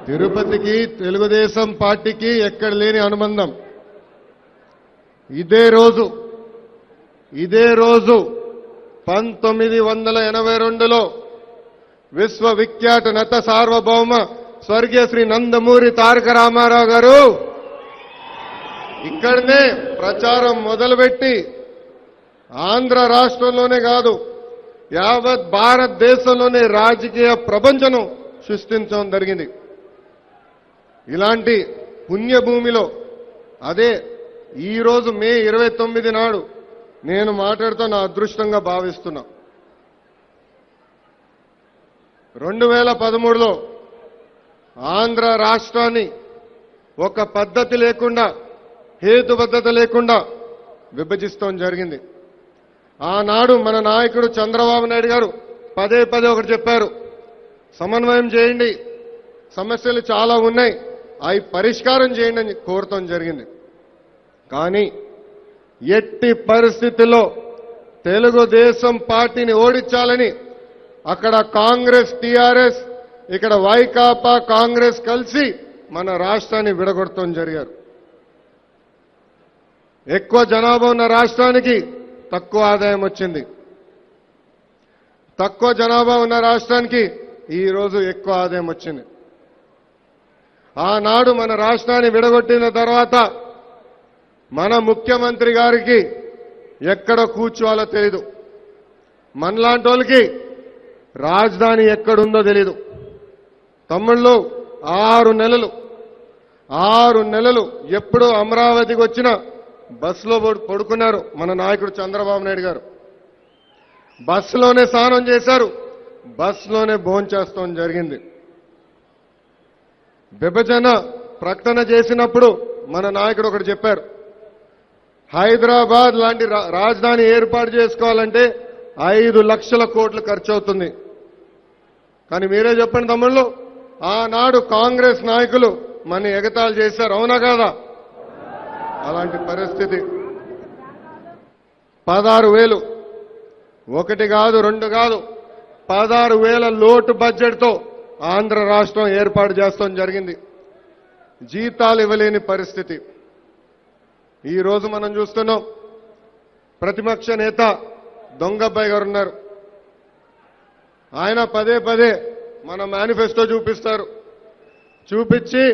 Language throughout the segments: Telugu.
తిరుపతికి తెలుగుదేశం పార్టీకి ఎక్కడ లేని అనుబంధం. ఇదే రోజు 1982లో విశ్వవిఖ్యాత నట సార్వభౌమ స్వర్గీయ శ్రీ నందమూరి తారక రామారావు గారు ఇక్కడనే ప్రచారం మొదలుపెట్టి ఆంధ్ర రాష్ట్రంలోనే కాదు యావత్ భారతదేశంలోనే రాజకీయ ప్రపంచం సృష్టించడం జరిగింది. ఇలాంటి పుణ్యభూమిలో అదే ఈరోజు మే 29 నాడు నేను మాట్లాడుతూ నా అదృష్టంగా భావిస్తున్నా. 2013లో ఆంధ్ర రాష్ట్రాన్ని ఒక పద్ధతి లేకుండా హేతుబద్ధత లేకుండా విభజిస్తాం జరిగింది. ఆనాడు మన నాయకుడు చంద్రబాబు నాయుడు గారు పదే ఒకటి చెప్పారు, సమన్వయం చేయండి, సమస్యలు చాలా ఉన్నాయి, అవి పరిష్కారం చేయండి అని కోరటం జరిగింది. కానీ ఎట్టి పరిస్థితుల్లో తెలుగుదేశం పార్టీని ఓడించాలని అక్కడ కాంగ్రెస్ టీఆర్ఎస్, ఇక్కడ వైకాపా కాంగ్రెస్ కలిసి మన రాష్ట్రాన్ని విడగొడటం జరిగారు. ఎక్కువ జనాభా ఉన్న రాష్ట్రానికి తక్కువ ఆదాయం వచ్చింది, తక్కువ జనాభా ఉన్న రాష్ట్రానికి ఈరోజు ఎక్కువ ఆదాయం వచ్చింది. ఆనాడు మన రాష్ట్రాన్ని విడగొట్టిన తర్వాత మన ముఖ్యమంత్రి గారికి ఎక్కడ కూర్చోవాలో తెలీదు, మనలాంటి వాళ్ళకి రాజధాని ఎక్కడుందో తెలీదు. తమ్ముళ్ళు 6 నెలలు ఎప్పుడో అమరావతికి వచ్చిన బస్సులో పడుకున్నారు మన నాయకుడు చంద్రబాబు నాయుడు గారు. బస్సులోనే స్నానం చేశారు, బస్సులోనే భోంచేస్తాం జరిగింది. విభజన ప్రకటన చేసినప్పుడు మన నాయకుడు ఒకటి చెప్పారు, హైదరాబాద్ లాంటి రాజధాని ఏర్పాటు చేసుకోవాలంటే 5 లక్షల కోట్లు ఖర్చు అవుతుంది. కానీ మీరే చెప్పండి తమ్ముళ్ళు, ఆనాడు కాంగ్రెస్ నాయకులు మన ఎగతాళి చేశారు, అవునా కాదా? అలాంటి పరిస్థితి 16,000 ఒకటి కాదు రెండు కాదు 16,000 లోటు బడ్జెట్తో ఆంధ్ర రాష్ట్రం ఏర్పాటు చేస్తాం జరిగింది. జీతాలు ఇవ్వలేని పరిస్థితి. ఈరోజు మనం చూస్తున్నాం, ప్రతిపక్ష నేత దొంగబ్బాయి గారు ఉన్నారు. ఆయన పదే మన మేనిఫెస్టో చూపిస్తారు, చూపించి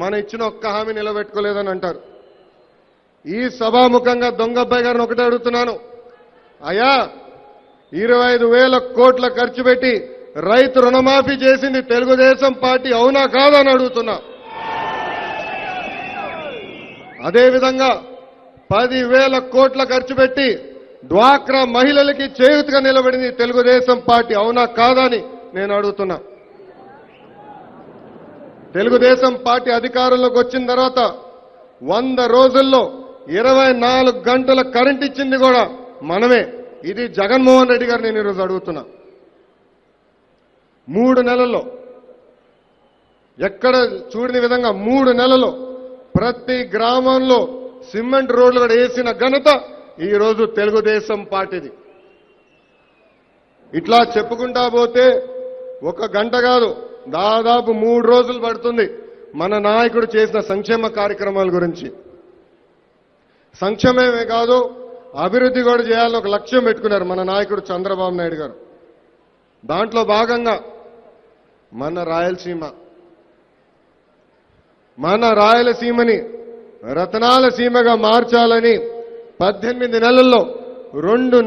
మన ఇచ్చిన ఒక్క హామీ నిలబెట్టుకోలేదని అంటారు. ఈ సభాముఖంగా దొంగబ్బాయి గారిని ఒకటే అడుగుతున్నాను, అయ్యా 25,000 కోట్ల ఖర్చు పెట్టి రైతు రుణమాఫీ చేసింది తెలుగుదేశం పార్టీ, అవునా కాదని అడుగుతున్నా. అదేవిధంగా 10,000 కోట్ల ఖర్చు పెట్టి డ్వాక్రా మహిళలకి చేయూతగా నిలబడింది తెలుగుదేశం పార్టీ, అవునా కాదని నేను అడుగుతున్నా. తెలుగుదేశం పార్టీ అధికారంలోకి వచ్చిన తర్వాత 100 రోజుల్లో 24 గంటల కరెంట్ ఇచ్చింది కూడా మనమే. ఇది జగన్మోహన్ రెడ్డి గారు నేను ఈరోజు అడుగుతున్నా. 3 నెలల్లో ఎక్కడ చూడని విధంగా 3 నెలల్లో ప్రతి గ్రామంలో సిమెంట్ రోడ్లు కూడా వేసిన ఘనత ఈరోజు తెలుగుదేశం పార్టీది. ఇట్లా చెప్పుకుంటా పోతే 1 గంట కాదు, దాదాపు 3 రోజులు పడుతుంది మన నాయకుడు చేసిన సంక్షేమ కార్యక్రమాల గురించి. సంక్షేమమే కాదు, అభివృద్ధి కూడా చేయాలని ఒక లక్ష్యం పెట్టుకున్నారు మన నాయకుడు చంద్రబాబు నాయుడు గారు. దాంట్లో భాగంగా మన రాయలసీమని రతనాల సీమగా మార్చాలని 18 నెలల్లో 2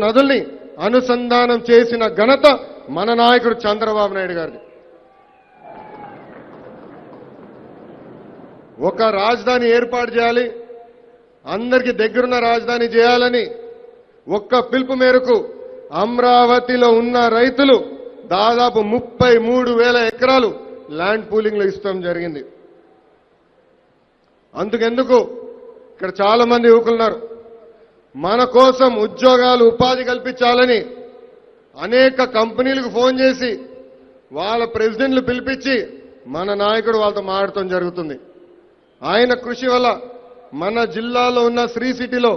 నదుల్ని అనుసంధానం చేసిన ఘనత మన నాయకుడు చంద్రబాబు నాయుడు గారిది. ఒక రాజధాని ఏర్పాటు చేయాలి, అందరికీ దగ్గరున్న రాజధాని చేయాలని ఒక్క పిలుపు మేరకు అమరావతిలో ఉన్న రైతులు దాదాపు 33,000 ఎకరాలు ల్యాండ్ పూలింగ్లో ఇస్తాం జరిగింది. అందుకెందుకు ఇక్కడ చాలా మంది యువకులున్నారు, మన కోసం ఉద్యోగాలు ఉపాధి కల్పించాలని అనేక కంపెనీలకు ఫోన్ చేసి వాళ్ళ ప్రెసిడెంట్లు పిలిపించి మన నాయకుడు వాళ్ళతో మాట్లాడటం జరుగుతుంది. ఆయన కృషి వల్ల మన జిల్లాలో ఉన్న శ్రీ సిటీలో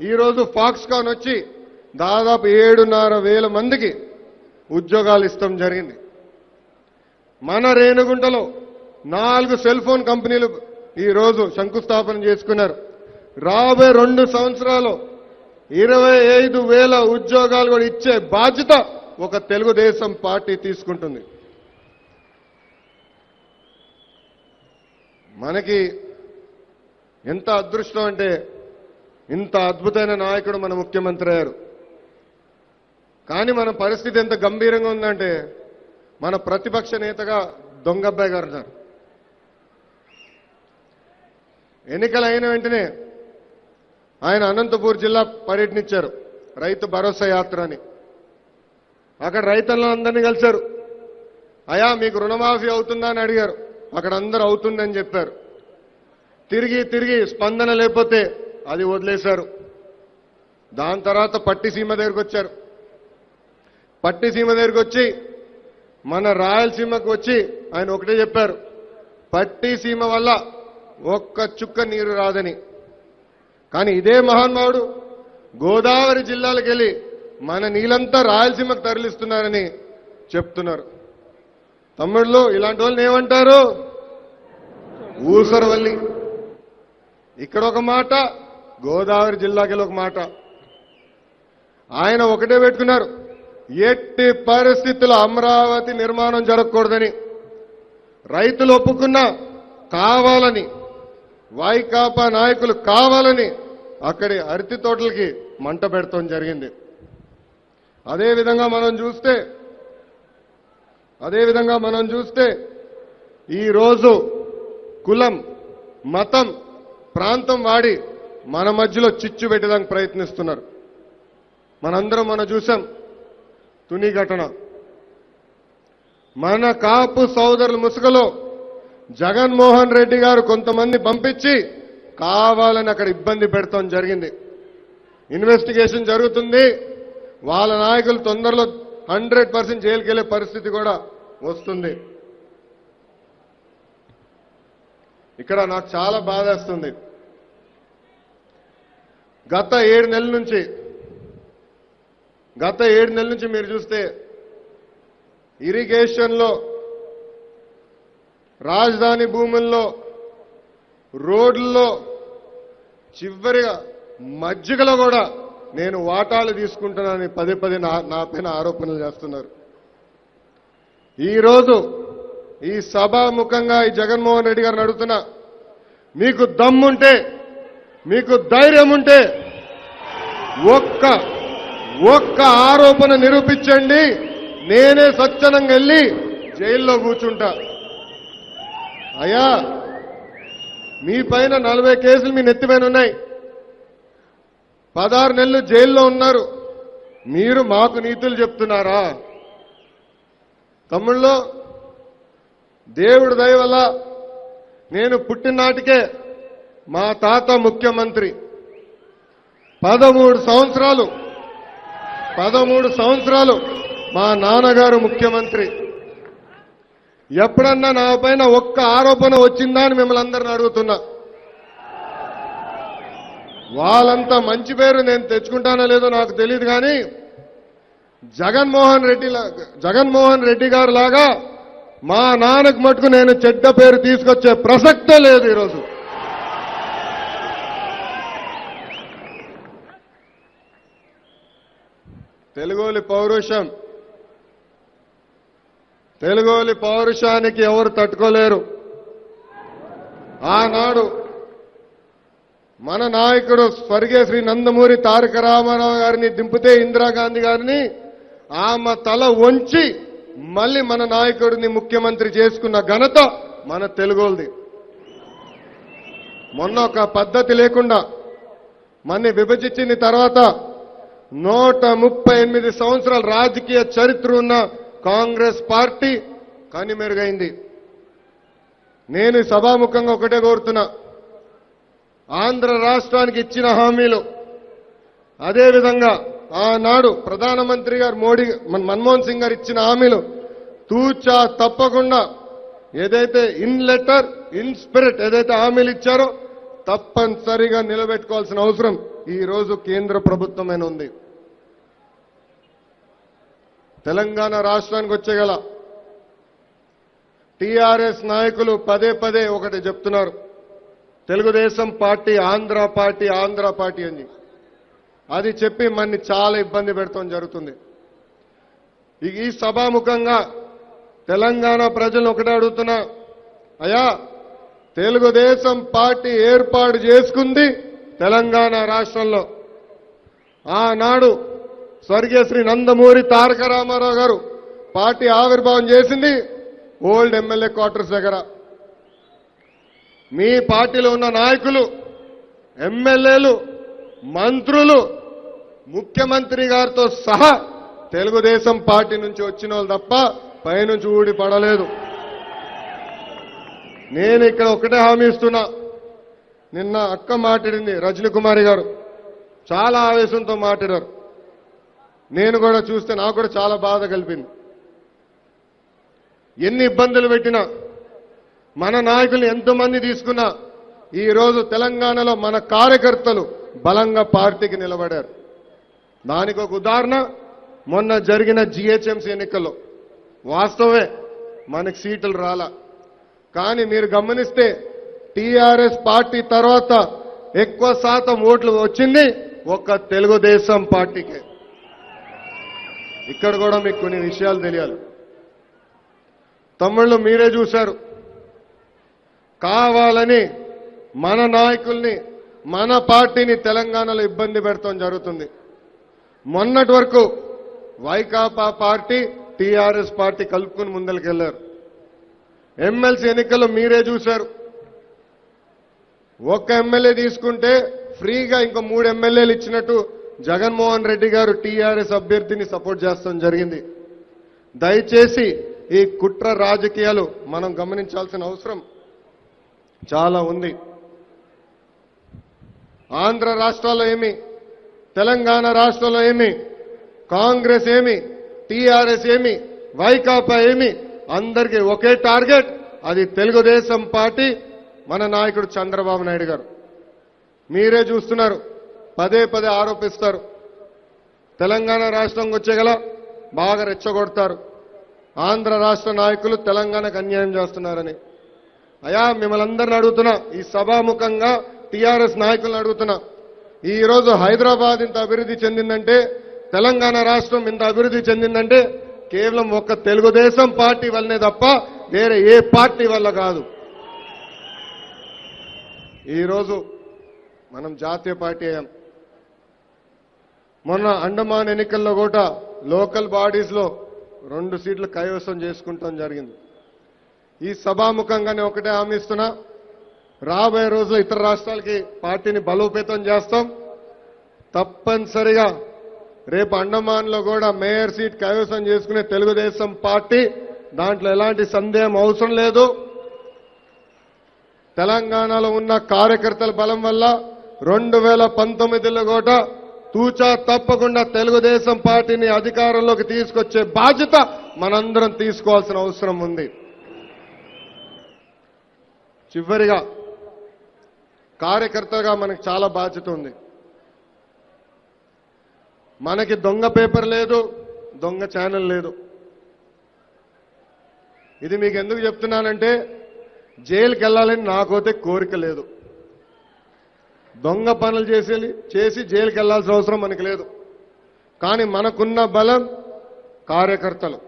ఈరోజు ఫాక్స్కాన్ వచ్చి దాదాపు 7,500 మందికి ఉద్యోగాలు ఇస్తాం జరిగింది. మన రేణుగుంటలో 4 సెల్ ఫోన్ కంపెనీలు ఈ రోజు శంకుస్థాపన చేసుకున్నారు. రాబోయే 2 సంవత్సరాలు 25,000 ఉద్యోగాలు కూడా ఇచ్చే బాధ్యత ఒక తెలుగుదేశం పార్టీ తీసుకుంటుంది. మనకి ఎంత అదృష్టం అంటే ఇంత అద్భుతమైన నాయకుడు మన ముఖ్యమంత్రి అయ్యారు. కానీ మన పరిస్థితి ఎంత గంభీరంగా ఉందంటే మన ప్రతిపక్ష నేతగా దొంగబ్బాయి గారు ఉన్నారు. ఎన్నికలు అయిన వెంటనే ఆయన అనంతపూర్ జిల్లా పర్యటనించారు, రైతు భరోసా యాత్ర అని. అక్కడ రైతులందరినీ కలిశారు. అయా మీకు రుణమాఫీ అవుతుందా అని అడిగారు. అక్కడ అందరూ అవుతుందని చెప్పారు. తిరిగి తిరిగి స్పందన లేకపోతే అది వదిలేశారు. దాని తర్వాత పట్టిసీమ దగ్గరికి వచ్చారు. పట్టిసీమ దగ్గరికి వచ్చి మన రాయలసీమకు వచ్చి ఆయన ఒకటే చెప్పారు, పట్టిసీమ వల్ల ఒక్క చుక్క నీరు రాదని. కానీ ఇదే మహానుభావుడు గోదావరి జిల్లాలకు వెళ్ళి మన నీళ్ళంతా రాయలసీమకు తరలిస్తున్నారని చెప్తున్నారు. తమ్ముళ్ళు ఇలాంటి వాళ్ళని ఏమంటారు? ఊసరవల్లి. ఇక్కడ ఒక మాట, గోదావరి జిల్లాకి ఒక మాట. ఆయన ఒకటే పెట్టుకున్నారు, ఎట్టి పరిస్థితుల్లో అమరావతి నిర్మాణం జరగకూడదని. రైతులు ఒప్పుకున్నా కావాలని, వైకాపా నాయకులు కావాలని అక్కడి అరటి తోటలకి మంట పెడతాం జరిగింది. అదేవిధంగా మనం చూస్తే ఈరోజు కులం, మతం, ప్రాంతం వాడి మన మధ్యలో చిచ్చు పెట్టడానికి ప్రయత్నిస్తున్నారు. మనం చూసాం తుని ఘటన. మన కాపు సోదరుల ముసుగులో జగన్మోహన్ రెడ్డి గారు కొంతమంది పంపించి కావాలని అక్కడ ఇబ్బంది పెడతాం జరిగింది. ఇన్వెస్టిగేషన్ జరుగుతుంది. వాళ్ళ నాయకులు తొందరలో 100% జైలుకి వెళ్లే పరిస్థితి కూడా వస్తుంది. ఇక్కడ నాకు చాలా బాధేస్తుంది. గత 7 నెలల నుంచి మీరు చూస్తే ఇరిగేషన్లో, రాజధాని భూముల్లో, రోడ్లలో, చివరిగా మజ్జిగలో కూడా నేను వాటాలు తీసుకుంటున్నానని పదే నా పైన ఆరోపణలు చేస్తున్నారు. ఈరోజు ఈ సభాముఖంగా ఈ జగన్మోహన్ రెడ్డి గారిని అడుగుతున్నా, మీకు దమ్ముంటే, మీకు ధైర్యం ఉంటే ఒక్క ఆరోపణ నిరూపించండి, నేనే సత్యనంగా వెళ్ళి జైల్లో కూర్చుంటా. అయ్యా మీ పైన 40 కేసులు మీ నెత్తిపైన ఉన్నాయి, 16 నెలలు జైల్లో ఉన్నారు. మీరు మాకు నీతులు చెప్తున్నారా? తమ్ముళ్ళు, దేవుడి దయ వల్ల నేను పుట్టినాటికే మా తాత ముఖ్యమంత్రి, 13 సంవత్సరాలు మా నాన్నగారు ముఖ్యమంత్రి. ఎప్పుడన్నా నా పైన ఒక్క ఆరోపణ వచ్చిందా అని మిమ్మల్ని అందరిని అడుగుతున్నా. వాళ్ళంతా మంచి పేరు నేను తెచ్చుకుంటానో లేదో నాకు తెలియదు, కానీ జగన్మోహన్ రెడ్డి గారు లాగా మా నాన్నకు మటుకు నేను చెడ్డ పేరు తీసుకొచ్చే ప్రసక్తే లేదు. ఈరోజు తెలుగోలి పౌరుషానికి ఎవరు తట్టుకోలేరు. ఆనాడు మన నాయకుడు స్వర్గీయ శ్రీ నందమూరి తారక రామారావు గారిని దింపితే ఇందిరాగాంధీ గారిని ఆమె తల వంచి మళ్ళీ మన నాయకుడిని ముఖ్యమంత్రి చేసుకున్న ఘనత మన తెలుగోల్ది. మొన్న ఒక పద్ధతి లేకుండా మన్ని విభజించిన తర్వాత 138 సంవత్సరాల రాజకీయ చరిత్ర ఉన్న కాంగ్రెస్ పార్టీ కనిమెరుగైంది. నేను సభాముఖంగా ఒకటే కోరుతున్నా, ఆంధ్ర రాష్ట్రానికి ఇచ్చిన హామీలు, అదేవిధంగా ఆనాడు ప్రధానమంత్రి గారు మన్మోహన్ సింగ్ గారు ఇచ్చిన హామీలు తూచా తప్పకుండా ఏదైతే ఇన్ లెటర్ ఇన్ స్పిరిట్ ఏదైతే హామీలు ఇచ్చారో తప్పనిసరిగా నిలబెట్టుకోవాల్సిన అవసరం ఈ రోజు కేంద్ర ప్రభుత్వమైన ఉంది. తెలంగాణ రాష్ట్రానికి వచ్చేగల టీఆర్ఎస్ నాయకులు పదే పదే ఒకటి చెప్తున్నారు, తెలుగుదేశం పార్టీ ఆంధ్ర పార్టీ అని. అది చెప్పి మన్ని చాలా ఇబ్బంది పెడతాం జరుగుతుంది. ఈ సభాముఖంగా తెలంగాణ ప్రజలను ఒకటే అడుగుతున్నా, అయ్యా తెలుగుదేశం పార్టీ ఏర్పాటు చేసుకుంది తెలంగాణ రాష్ట్రంలో. ఆనాడు స్వర్గీయ శ్రీ నందమూరి తారక రామారావు గారు పార్టీ ఆవిర్భావం చేసింది ఓల్డ్ ఎమ్మెల్యే క్వార్టర్స్ దగ్గర. మీ పార్టీలో ఉన్న నాయకులు, ఎమ్మెల్యేలు, మంత్రులు, ముఖ్యమంత్రి గారితో సహా తెలుగుదేశం పార్టీ నుంచి వచ్చిన వాళ్ళు తప్ప పైనుంచి ఊడి పడలేదు. నేను ఇక్కడ ఒకటే హామీ ఇస్తున్నా. నిన్న అక్క మాట్లాడింది, రజనీ కుమారి గారు చాలా ఆవేశంతో మాట్లాడారు. నేను కూడా చూస్తే నాకు కూడా చాలా బాధ కలిపింది. ఎన్ని ఇబ్బందులు పెట్టినా, మన నాయకులు ఎంతమంది తీసుకున్నా, ఈరోజు తెలంగాణలో మన కార్యకర్తలు బలంగా పార్టీకి నిలబడారు. దానికి ఒక ఉదాహరణ మొన్న జరిగిన జిహెచ్ఎంసీ ఎన్నికల్లో. వాస్తవమే మనకి సీట్లు రాలా, కానీ మీరు గమనిస్తే టీఆర్ఎస్ పార్టీ తర్వాత ఎక్కువ శాతం ఓట్లు వచ్చింది ఒక్క తెలుగుదేశం పార్టీకే. ఇక్కడ కూడా మీకు కొన్ని విషయాలు తెలియాలి. తమ్ముళ్ళు మీరే చూశారు, కావాలని మన నాయకుల్ని, మన పార్టీని తెలంగాణలో ఇబ్బంది పెడతాం జరుగుతుంది. మొన్నటి వరకు వైకాపా పార్టీ టీఆర్ఎస్ పార్టీ కలుపుకుని ముందరికెళ్లారు. ఎమ్మెల్సీ ఎన్నికల్లో మీరే చూశారు, ఒక్క ఎమ్మెల్యే తీసుకుంటే ఫ్రీగా ఇంకో 3 ఎమ్మెల్యేలు ఇచ్చినట్టు జగన్మోహన్ రెడ్డి గారు టీఆర్ఎస్ అభ్యర్థిని సపోర్ట్ చేస్తాం జరిగింది. దయచేసి ఈ కుట్ర రాజకీయాలు మనం గమనించాల్సిన అవసరం చాలా ఉంది. ఆంధ్ర రాష్ట్రాల్లో ఏమి, తెలంగాణ రాష్ట్రంలో ఏమి, కాంగ్రెస్ ఏమి, టీఆర్ఎస్ ఏమి, వైకాపా ఏమి, అందరికీ ఒకే టార్గెట్, అది తెలుగుదేశం పార్టీ, మన నాయకుడు చంద్రబాబు నాయుడు గారు. మీరే చూస్తున్నారు, పదే పదే ఆరోపిస్తారు. తెలంగాణ రాష్ట్రంకి వచ్చేగల బాగా రెచ్చగొడతారు. ఆంధ్ర రాష్ట్ర నాయకులు తెలంగాణకు అన్యాయం చేస్తున్నారని. అయ్యా మిమ్మల్ని అందరిని అడుగుతున్నా, ఈ సభాముఖంగా టీఆర్ఎస్ నాయకులను అడుగుతున్నా, ఈరోజు హైదరాబాద్ ఇంత అభివృద్ధి చెందిందంటే, తెలంగాణ రాష్ట్రం ఇంత అభివృద్ధి చెందిందంటే కేవలం ఒక్క తెలుగుదేశం పార్టీ వల్లనే తప్ప వేరే ఏ పార్టీ వల్ల కాదు. ఈరోజు మనం జాతీయ పార్టీ అయ్యాం. మొన్న అండమాన్ ఎన్నికల్లో కూడా లోకల్ బాడీస్ లో 2 సీట్లు కైవసం చేసుకుంటాం జరిగింది. ఈ సభాముఖంగానే ఒకటే హామీ ఇస్తున్నా, రాబోయే రోజుల్లో ఇతర రాష్ట్రాలకి పార్టీని బలోపేతం చేస్తాం. తప్పనిసరిగా రేపు అండమాన్ లో కూడా మేయర్ సీట్ కైవసం చేసుకునే తెలుగుదేశం పార్టీ, దాంట్లో ఎలాంటి సందేహం అవసరం లేదు. తెలంగాణలో ఉన్న కార్యకర్తల బలం వల్ల 2019లో కూడా తూచా తప్పకుండా తెలుగుదేశం పార్టీని అధికారంలోకి తీసుకొచ్చే బాధ్యత మనందరం తీసుకోవాల్సిన అవసరం ఉంది. చివరిగా కార్యకర్తగా మనకు చాలా బాధ్యత ఉంది. మనకి దొంగ పేపర్ లేదు, దొంగ ఛానల్ లేదు. ఇది మీకు ఎందుకు చెప్తున్నానంటే, జైలుకి వెళ్ళాలని నాకైతే కోరిక లేదు. దొంగ పనులు చేసి జైలుకి వెళ్లాల్సిన అవసరం మనకి లేదు. కానీ మనకున్న బలం కార్యకర్తలు.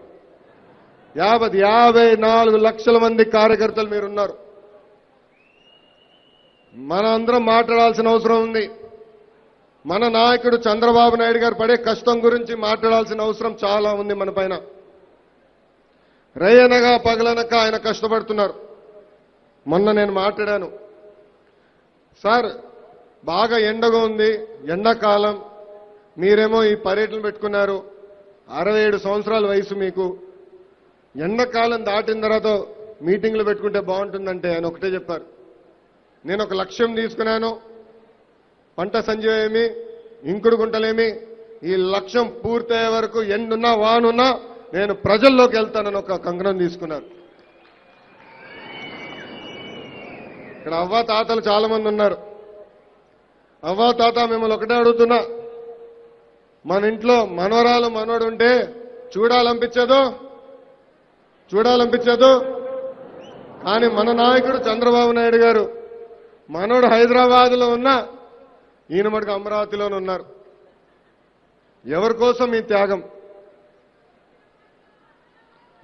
54 లక్షల మంది కార్యకర్తలు మీరున్నారు. మనందరం మాట్లాడాల్సిన అవసరం ఉంది. మన నాయకుడు చంద్రబాబు నాయుడు గారు పడే కష్టం గురించి మాట్లాడాల్సిన అవసరం చాలా ఉంది మన పైన. రేయనగా పగలనక ఆయన కష్టపడుతున్నారు. మొన్న నేను మాట్లాడాను, సార్ బాగా ఎండగా ఉంది, ఎండాకాలం, మీరేమో ఈ పర్యటన పెట్టుకున్నారు, 67 సంవత్సరాల వయసు మీకు, ఎండాకాలం దాటిన తర్వాత మీటింగ్లు పెట్టుకుంటే బాగుంటుందంటే ఆయన ఒకటే చెప్పారు, నేను ఒక లక్ష్యం తీసుకున్నాను, పంట సంజయమేమి, ఇంకుడు గుంటలేమి, ఈ లక్ష్యం పూర్తయ్యే వరకు ఎండున్నా వానున్నా నేను ప్రజల్లోకి వెళ్తానని ఒక కంకణం తీసుకున్నారు. ఇక్కడ అవ్వ తాతలు చాలా మంది ఉన్నారు. అవ్వ తాత మిమ్మల్ని ఒకటే అడుగుతున్నా, మన ఇంట్లో మనవరాలు మనోడు ఉంటే చూడాలనిపించదు? కానీ మన నాయకుడు చంద్రబాబు నాయుడు గారు మనోడు హైదరాబాద్లో ఉన్నా ఈయన మటుకు అమరావతిలోనే ఉన్నారు. ఎవరి కోసం ఈ త్యాగం?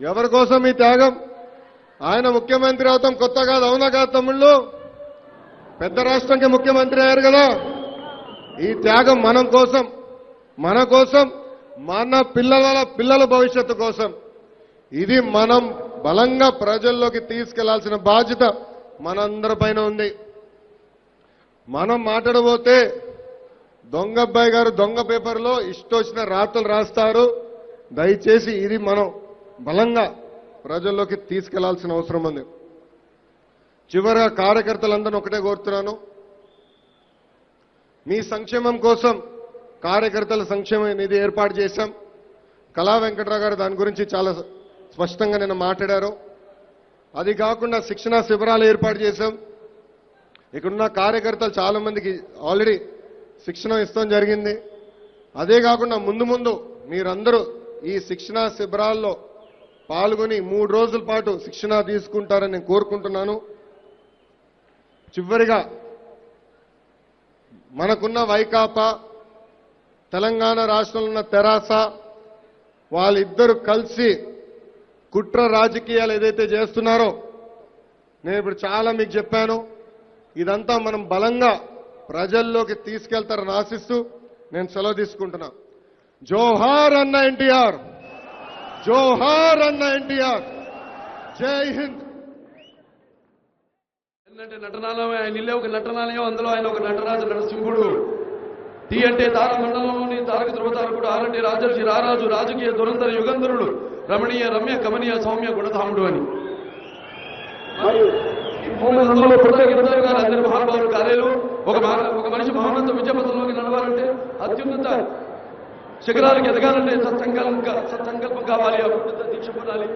ఎవరి కోసం ఈ త్యాగం? ఆయన ముఖ్యమంత్రి అవుతాం కొత్త కాదు, అవునా కాదు తమ్ముళ్ళు? పెద్ద రాష్ట్రంకి ముఖ్యమంత్రి అయ్యారు కదా. ఈ త్యాగం మన కోసం, మన పిల్లల భవిష్యత్తు కోసం. ఇది మనం బలంగా ప్రజల్లోకి తీసుకెళ్లాల్సిన బాధ్యత మనందరిపైన ఉంది. మనం మాట్లాడబోతే దొంగబ్బాయి గారు దొంగ పేపర్లో ఇష్టొచ్చిన రాతలు రాస్తారు. దయచేసి ఇది మనం బలంగా ప్రజల్లోకి తీసుకెళ్లాల్సిన అవసరం ఉంది. చివరిగా కార్యకర్తలందరినీ ఒకటే కోరుతున్నాను, మీ సంక్షేమం కోసం కార్యకర్తల సంక్షేమ నిధి ఏర్పాటు చేశాం. కళా వెంకట్రావు గారు దాని గురించి చాలా స్పష్టంగా నిన్న మాట్లాడారు. అది కాకుండా శిక్షణా శిబిరాలు ఏర్పాటు చేశాం. ఇక్కడున్న కార్యకర్తలు చాలా మందికి ఆల్రెడీ శిక్షణ ఇస్తాం జరిగింది. అదే కాకుండా ముందు మీరందరూ ఈ శిక్షణా శిబిరాల్లో పాల్గొని 3 రోజుల పాటు శిక్షణ తీసుకుంటారని నేను కోరుకుంటున్నాను. చివరిగా మనకున్న వైకాపా, తెలంగాణ రాష్ట్రంలో ఉన్న తెరాస వాళ్ళిద్దరూ కలిసి కుట్ర రాజకీయాలు ఏదైతే చేస్తున్నారో నేను ఇప్పుడు చాలా మీకు చెప్పాను. ఇదంతా మనం బలంగా ప్రజల్లోకి తీసుకెళ్తారని ఆశిస్తూ నేను సెలవు తీసుకుంటున్నా. జోహార్ అన్న ఎన్టీఆర్, జోహార్ అన్న ఎన్టీఆర్, జై హింద్. ఏంటంటే నటనాలయం, ఆయన ఇల్లే ఒక నటనాలయం, అందులో ఆయన ఒక నటరాజు నరసింహుడు. టీ అంటే తారమండలంలోని తారక ధృవతారకుడు, ఆరంటే రాజర్షి రారాజు, రాజకీయ దురంధర యుగంధరుడు, రమణీయ రమ్య కమనీయ సౌమ్య గుణధాముడు అని అందరి మహానుభావులు కార్యాలు. ఒక మనిషి మహోన్నత విద్యాపథంలోకి నడవాలంటే, అత్యున్నత శిఖరాలకు ఎదగాలంటే సత్సంకల్పం కావాలి, అభివృద్ధి దీక్ష పొందాలి.